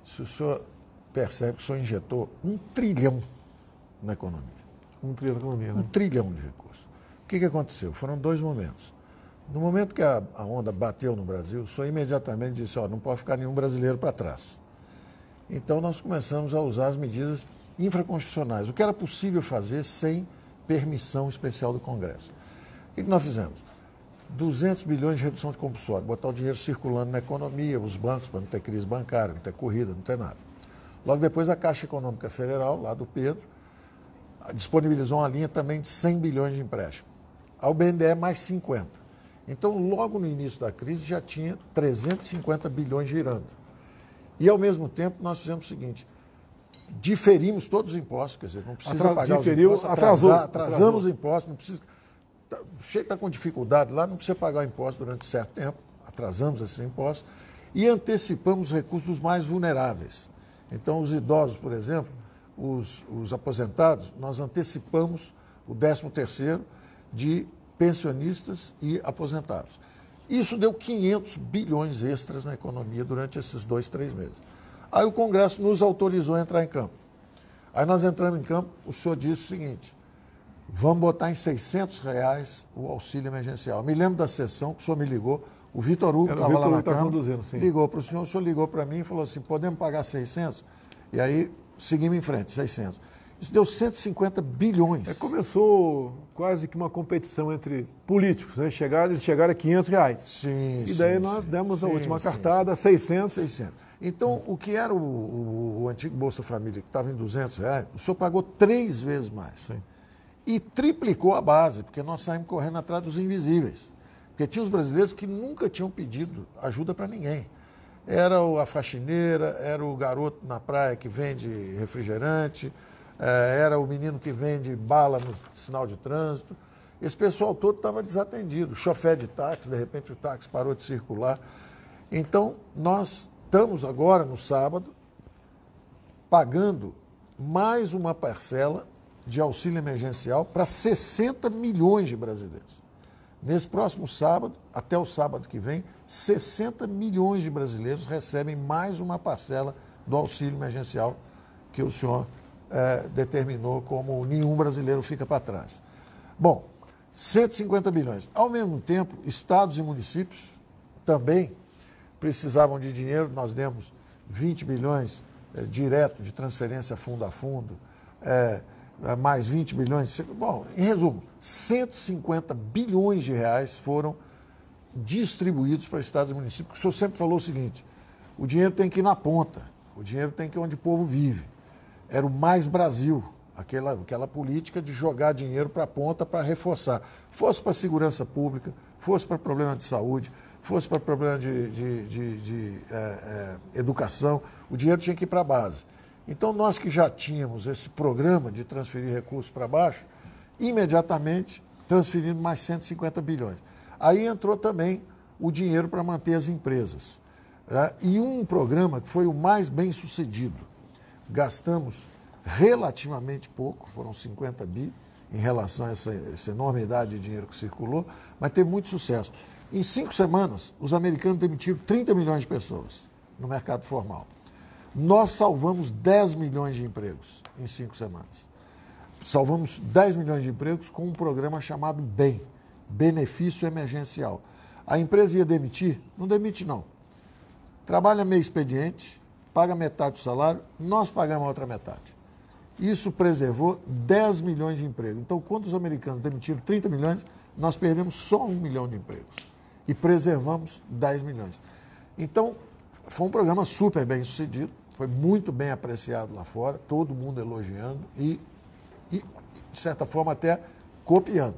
se o senhor percebe que o senhor injetou 1 trilhão na economia. 1 trilhão na economia, né? 1 trilhão de recursos. O que aconteceu? Foram 2 momentos. No momento que a onda bateu no Brasil, o senhor imediatamente disse, não pode ficar nenhum brasileiro para trás. Então, nós começamos a usar as medidas infraconstitucionais, o que era possível fazer sem permissão especial do Congresso. O que nós fizemos? 200 bilhões de redução de compulsório, botar o dinheiro circulando na economia, os bancos, para não ter crise bancária, não ter corrida, não ter nada. Logo depois, a Caixa Econômica Federal, lá do Pedro, disponibilizou uma linha também de 100 bilhões de empréstimo. Ao BNDE, mais 50. Então, logo no início da crise, já tinha 350 bilhões girando. E, ao mesmo tempo, nós fizemos o seguinte, diferimos todos os impostos, quer dizer, não precisa pagar os impostos, atrasamos os impostos, não precisa... Está com dificuldade lá, não precisa pagar o imposto durante certo tempo, atrasamos esses impostos e antecipamos os recursos dos mais vulneráveis. Então, os idosos, por exemplo, os aposentados, nós antecipamos o 13º de pensionistas e aposentados. Isso deu 500 bilhões extras na economia durante esses 2, 3 meses. Aí o Congresso nos autorizou a entrar em campo. Aí nós entramos em campo, o senhor disse o seguinte, vamos botar em R$600 o auxílio emergencial. Me lembro da sessão que o senhor me ligou, o Vitor Hugo estava lá na Câmara, ligou para o senhor ligou para mim e falou assim, podemos pagar 600? E aí seguimos em frente, 600. Isso deu 150 bilhões. Começou quase que uma competição entre políticos, né? Eles chegaram a R$500. Sim, e daí nós demos a última cartada, 600. Então, o que era o antigo Bolsa Família, que estava em R$200, o senhor pagou 3 vezes mais. Sim. E triplicou a base, porque nós saímos correndo atrás dos invisíveis. Porque tinha os brasileiros que nunca tinham pedido ajuda para ninguém. Era a faxineira, era o garoto na praia que vende refrigerante, era o menino que vende bala no sinal de trânsito. Esse pessoal todo estava desatendido. O chofer de táxi, de repente o táxi parou de circular. Então, nós estamos agora, no sábado, pagando mais uma parcela de auxílio emergencial para 60 milhões de brasileiros. Nesse próximo sábado, até o sábado que vem, 60 milhões de brasileiros recebem mais uma parcela do auxílio emergencial que o senhor determinou como nenhum brasileiro fica para trás. Bom, 150 bilhões. Ao mesmo tempo, estados e municípios também precisavam de dinheiro, nós demos 20 bilhões direto de transferência fundo a fundo, mais 20 bilhões. Bom, em resumo, 150 bilhões de reais foram distribuídos para estados e municípios. O senhor sempre falou o seguinte, o dinheiro tem que ir na ponta, o dinheiro tem que ir onde o povo vive. Era o Mais Brasil, aquela política de jogar dinheiro para a ponta para reforçar. Fosse para a segurança pública, fosse para problema de saúde, fosse para problema de educação, o dinheiro tinha que ir para a base. Então, nós que já tínhamos esse programa de transferir recursos para baixo, imediatamente transferindo mais 150 bilhões. Aí entrou também o dinheiro para manter as empresas. E um programa que foi o mais bem sucedido. Gastamos relativamente pouco, foram 50 bi, em relação a essa enormidade de dinheiro que circulou, mas teve muito sucesso. Em 5 semanas, os americanos demitiram 30 milhões de pessoas no mercado formal. Nós salvamos 10 milhões de empregos em 5 semanas. Salvamos 10 milhões de empregos com um programa chamado BEM, Benefício Emergencial. A empresa ia demitir? Não demite, não. Trabalha meio expediente, paga metade do salário, nós pagamos a outra metade. Isso preservou 10 milhões de empregos. Então, quando os americanos demitiram 30 milhões, nós perdemos só 1 milhão de empregos. E preservamos 10 milhões. Então, foi um programa super bem sucedido, foi muito bem apreciado lá fora, todo mundo elogiando e de certa forma, até copiando.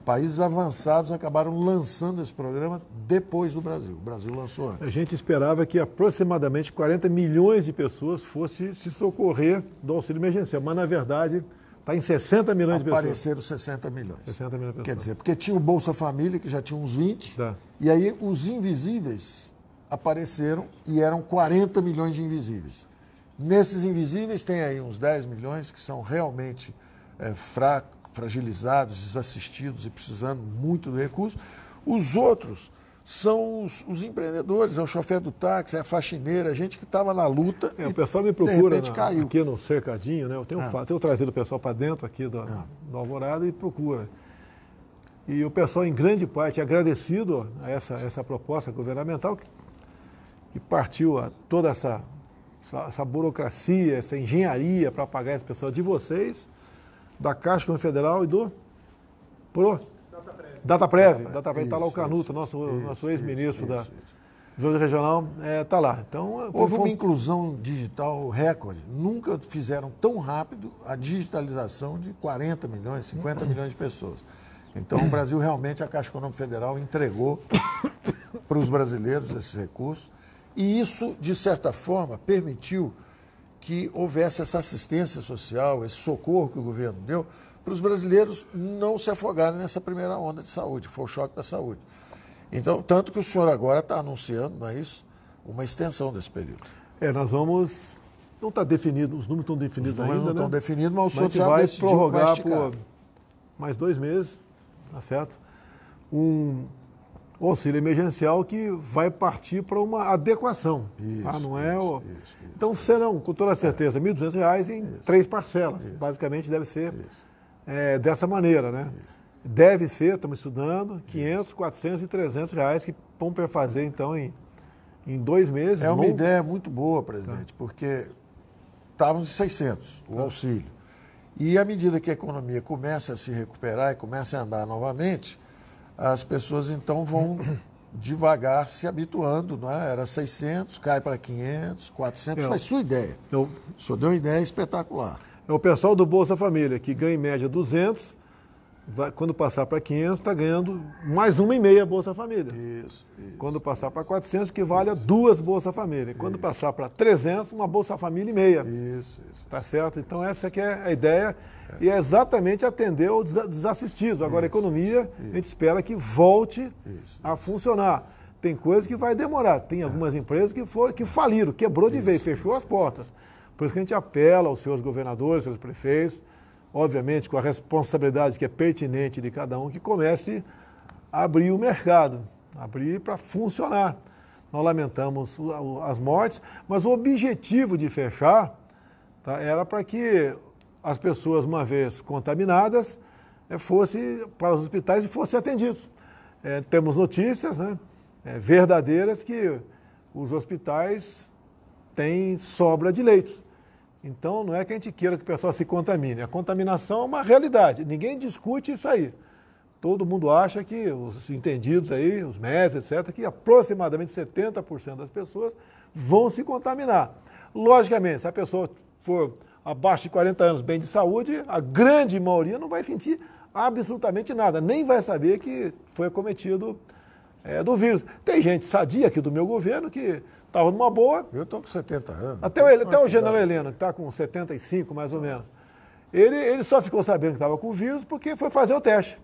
Países avançados acabaram lançando esse programa depois do Brasil. O Brasil lançou antes. A gente esperava que aproximadamente 40 milhões de pessoas fossem se socorrer do auxílio emergencial, mas, na verdade, está em 60 milhões de pessoas. Apareceram 60 milhões. 60 milhões de pessoas. Quer dizer, porque tinha o Bolsa Família, que já tinha uns 20, e aí os invisíveis apareceram e eram 40 milhões de invisíveis. Nesses invisíveis tem aí uns 10 milhões que são realmente fragilizados, desassistidos e precisando muito do recurso. Os outros são os empreendedores, é o chofer do táxi, é a faxineira, a gente que estava na luta o pessoal me procura caiu. aqui no cercadinho, né? Eu tenho trazido o pessoal para dentro aqui do Alvorada e procura. E o pessoal, em grande parte, é agradecido a essa proposta governamental que partiu a toda essa burocracia, essa engenharia para pagar esse pessoal de vocês, da Caixa Econômica Federal e do Dataprev. Está lá o Canuto, nosso ex-ministro da Desenvolvimento Regional, está lá. Então, houve uma inclusão digital recorde. Nunca fizeram tão rápido a digitalização de 40 milhões, 50 milhões de pessoas. Então, o Brasil realmente, a Caixa Econômica Federal entregou para os brasileiros esses recursos. E isso, de certa forma, permitiu que houvesse essa assistência social, esse socorro que o governo deu, para os brasileiros não se afogarem nessa primeira onda de saúde, foi o choque da saúde. Então, tanto que o senhor agora está anunciando, não é isso, uma extensão desse período. Nós vamos... Não está definido, os números estão definidos ainda, não estão definidos, mas o senhor já vai decidiu prorrogar por mais 2 meses, tá certo? Um auxílio emergencial que vai partir para uma adequação. Isso. Então serão, com toda certeza, R$ 1.200 em 3 parcelas. Basicamente deve ser dessa maneira, né? Deve ser, estamos estudando, 500, 400 e 300 reais que vão fazer então em 2 meses. É uma ideia muito boa, presidente, porque estávamos em 600, o auxílio. E à medida que a economia começa a se recuperar e começa a andar novamente, as pessoas então vão devagar se habituando, não é? Era 600, cai para 500, 400, foi sua ideia. O senhor deu uma ideia espetacular. É o pessoal do Bolsa Família, que ganha em média 200, quando passar para 500, está ganhando mais 1,5 Bolsa Família. Isso. Quando passar para 400, equivale a 2 Bolsa Família. Quando passar para 300, uma Bolsa Família e meia. Isso. Tá certo? Então essa que é a ideia e é exatamente atender os desassistidos. Agora a economia, a gente espera que volte a funcionar. Tem coisas que vai demorar. Tem algumas empresas que faliram, quebrou de vez, fechou as portas. Por isso que a gente apela aos seus governadores, seus prefeitos, obviamente com a responsabilidade que é pertinente de cada um, que comece a abrir o mercado, abrir para funcionar. Nós lamentamos as mortes, mas o objetivo de fechar era para que as pessoas, uma vez contaminadas, fossem para os hospitais e fossem atendidos. Temos notícias verdadeiras que os hospitais têm sobra de leitos. Então, não é que a gente queira que o pessoal se contamine. A contaminação é uma realidade. Ninguém discute isso aí. Todo mundo acha que os entendidos aí, os médicos, etc., que aproximadamente 70% das pessoas vão se contaminar. Logicamente, se a pessoa for abaixo de 40 anos, bem de saúde, a grande maioria não vai sentir absolutamente nada, nem vai saber que foi acometido do vírus. Tem gente sadia aqui do meu governo que estava numa boa. Eu estou com 70 anos. Até o general Heleno, que está com 75 mais ou menos. Ele só ficou sabendo que estava com o vírus porque foi fazer o teste.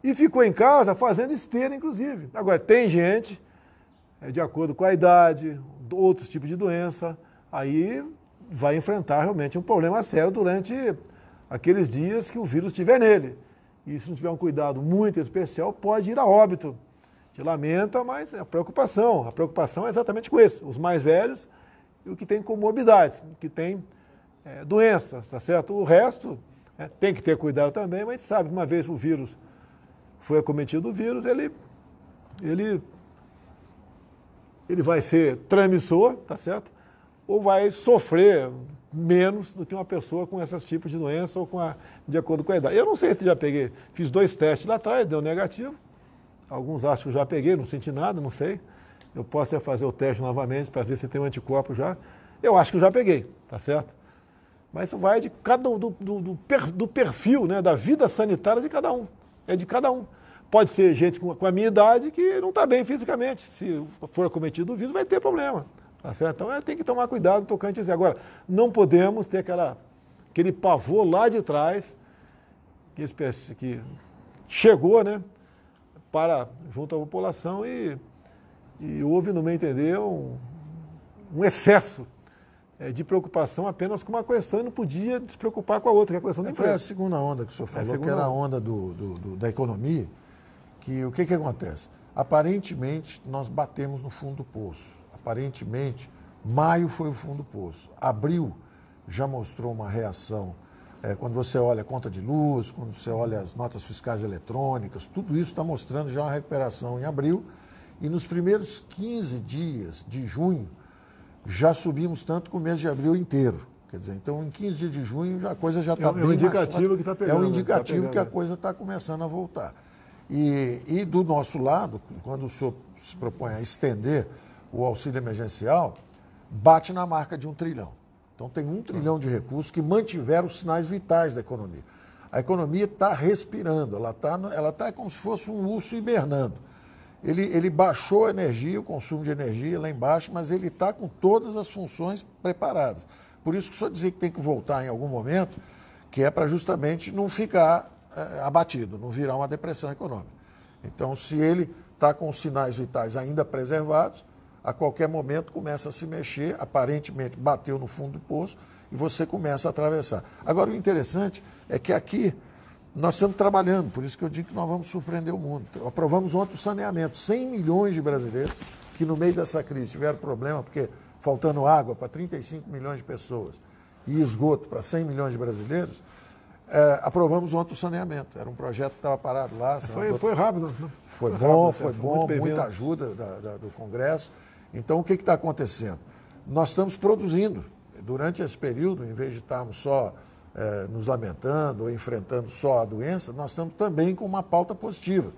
E ficou em casa fazendo esteira, inclusive. Agora, tem gente, de acordo com a idade, outros tipos de doença, aí vai enfrentar realmente um problema sério durante aqueles dias que o vírus estiver nele. E se não tiver um cuidado muito especial, pode ir a óbito. Te lamenta, mas é a preocupação. A preocupação é exatamente com isso. Os mais velhos e o que tem comorbidades, que tem doenças, tá certo? O resto tem que ter cuidado também, mas a gente sabe que uma vez o vírus foi acometido o vírus, ele vai ser transmissor, tá certo? Ou vai sofrer menos do que uma pessoa com esses tipos de doença ou de acordo com a idade. Eu não sei se já peguei, fiz 2 testes lá atrás, deu negativo. Alguns acham que eu já peguei, não senti nada, não sei. Eu posso até fazer o teste novamente para ver se tem um anticorpo já. Eu acho que eu já peguei, tá certo? Mas isso vai de do perfil, né, da vida sanitária de cada um. É de cada um. Pode ser gente com a minha idade que não está bem fisicamente. Se for acometido o vírus, vai ter problema. Tá certo? Então tem que tomar cuidado tocante a isso. Agora, não podemos ter aquele pavor lá de trás que chegou, né, junto à população e houve, no meu entender, um excesso de preocupação apenas com uma questão e não podia se preocupar com a outra, que é a questão do emprego. Foi a segunda onda que o senhor falou, que era a onda da economia, que o que acontece? Aparentemente, nós batemos no fundo do poço. Aparentemente, maio foi o fundo do poço. Abril já mostrou uma reação. Quando você olha a conta de luz, quando você olha as notas fiscais eletrônicas, tudo isso está mostrando já uma recuperação em abril. E nos primeiros 15 dias de junho, já subimos tanto com o mês de abril inteiro. Quer dizer, então em 15 dias de junho a coisa já está bem mais... É um indicativo que está pegando. É um indicativo que a coisa está começando a voltar. E do nosso lado, quando o senhor se propõe a estender o auxílio emergencial, bate na marca de 1 trilhão. Então tem 1 trilhão de recursos que mantiveram os sinais vitais da economia. A economia está respirando, ela está como se fosse um urso hibernando. Ele baixou a energia, o consumo de energia lá embaixo, mas ele está com todas as funções preparadas. Por isso que o senhor dizia que tem que voltar em algum momento, que é para justamente não ficar abatido, não virar uma depressão econômica. Então, se ele está com os sinais vitais ainda preservados, a qualquer momento começa a se mexer, aparentemente bateu no fundo do poço e você começa a atravessar. Agora, o interessante é que aqui nós estamos trabalhando, por isso que eu digo que nós vamos surpreender o mundo. Aprovamos ontem o saneamento, 100 milhões de brasileiros que no meio dessa crise tiveram problema, porque faltando água para 35 milhões de pessoas e esgoto para 100 milhões de brasileiros, aprovamos ontem o saneamento. Era um projeto que estava parado lá. Foi rápido. Não? Foi bom, muita ajuda do Congresso. Então, o que está acontecendo? Nós estamos produzindo. Durante esse período, em vez de estarmos só nos lamentando ou enfrentando só a doença, nós estamos também com uma pauta positiva.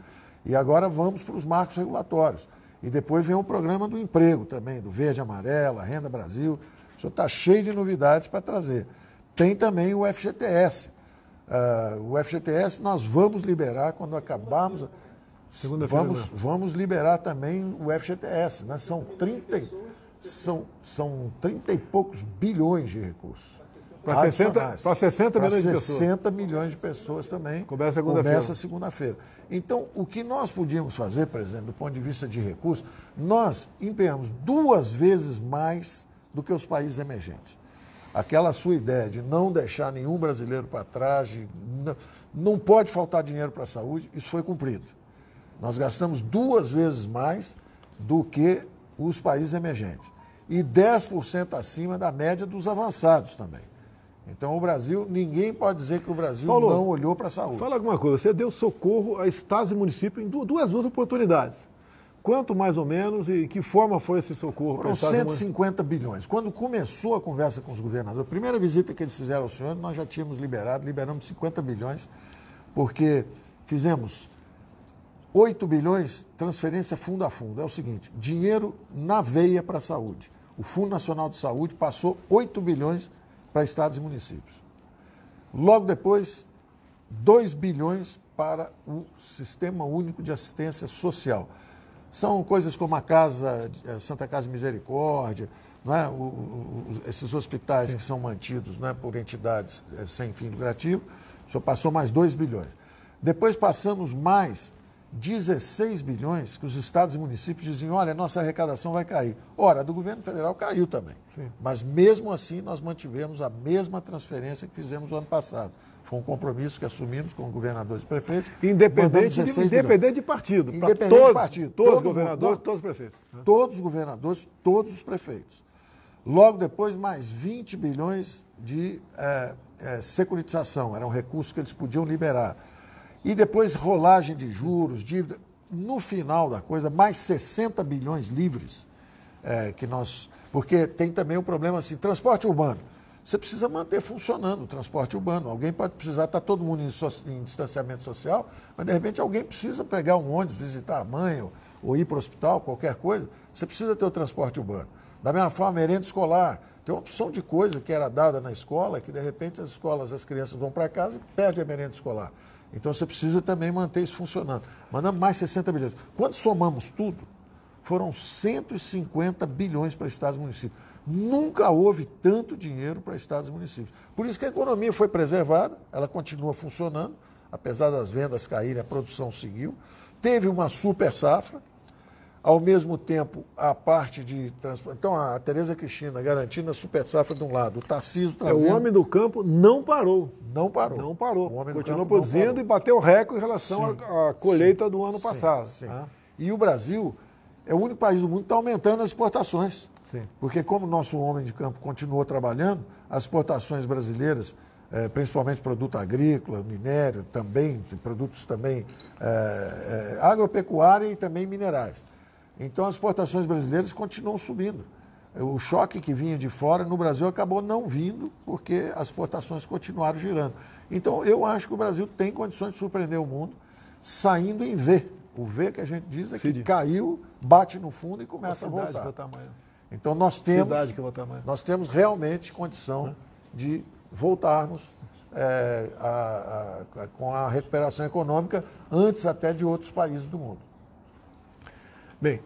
E agora vamos para os marcos regulatórios. E depois vem o programa do emprego também, do Verde e Amarelo, a Renda Brasil. O senhor está cheio de novidades para trazer. Tem também o FGTS. O FGTS nós vamos liberar quando acabarmos. Vamos liberar também o FGTS. Né? São 30 e poucos bilhões de recursos. Para 60 milhões de pessoas. 60 milhões de pessoas também. Começa segunda-feira. Então, o que nós podíamos fazer, presidente, do ponto de vista de recursos, nós empenhamos 2 vezes mais do que os países emergentes. Aquela sua ideia de não deixar nenhum brasileiro para trás, não pode faltar dinheiro para a saúde, isso foi cumprido. Nós gastamos 2 vezes mais do que os países emergentes. E 10% acima da média dos avançados também. Então, o Brasil, ninguém pode dizer que o Brasil Paulo, não olhou para a saúde. Fala alguma coisa, você deu socorro a estados e municípios em duas oportunidades. Quanto mais ou menos e que forma foi esse socorro? Foram 150 bilhões. Quando começou a conversa com os governadores, a primeira visita que eles fizeram ao senhor, nós já tínhamos liberamos 50 bilhões, porque fizemos 8 bilhões transferência fundo a fundo. É o seguinte, dinheiro na veia para a saúde. O Fundo Nacional de Saúde passou 8 bilhões para estados e municípios. Logo depois, 2 bilhões para o Sistema Único de Assistência Social. São coisas como a Santa Casa de Misericórdia, não é? Esses hospitais que são mantidos, não é, por entidades sem fim lucrativo. O senhor passou mais 2 bilhões. Depois passamos mais 16 bilhões que os estados e municípios diziam, olha, nossa arrecadação vai cair. Ora, a do governo federal caiu também. Sim. Mas mesmo assim nós mantivemos a mesma transferência que fizemos no ano passado. Foi um compromisso que assumimos com os governadores e prefeitos. Independente de partido. Independente de partido. Todos os governadores, todos os prefeitos. Todos os governadores, todos os prefeitos. Logo depois, mais 20 bilhões de securitização. Era um recurso que eles podiam liberar. E depois rolagem de juros, dívida. No final da coisa, mais 60 bilhões livres que nós... Porque tem também o problema assim, transporte urbano. Você precisa manter funcionando o transporte urbano. Alguém pode precisar, está todo mundo em distanciamento social, mas de repente alguém precisa pegar um ônibus, visitar a mãe ou ir para o hospital, qualquer coisa. Você precisa ter o transporte urbano. Da mesma forma, merenda escolar. Tem uma opção de coisa que era dada na escola, que de repente as crianças vão para casa e perdem a merenda escolar. Então, você precisa também manter isso funcionando. Mandamos mais 60 bilhões. Quando somamos tudo, foram 150 bilhões para estados e municípios. Nunca houve tanto dinheiro para estados e municípios. Por isso que a economia foi preservada, ela continua funcionando, apesar das vendas caírem, a produção seguiu. Teve uma super safra, ao mesmo tempo, a parte de transporte. Então, a Tereza Cristina garantindo a super safra de um lado, o Tarcísio trazendo... O homem do campo não parou. Não parou. Continuou produzindo e bateu recorde em relação à colheita do ano passado. Sim. E o Brasil é o único país do mundo que está aumentando as exportações. Sim. Porque como o nosso homem de campo continuou trabalhando, as exportações brasileiras, principalmente produto agrícola, minério, também, produtos também agropecuária e também minerais. Então as exportações brasileiras continuam subindo. O choque que vinha de fora no Brasil acabou não vindo porque as exportações continuaram girando. Então eu acho que o Brasil tem condições de surpreender o mundo saindo em V. O V que a gente diz é que caiu, bate no fundo e começa a voltar. Então nós temos realmente condição de voltarmos com a recuperação econômica antes até de outros países do mundo. Bem,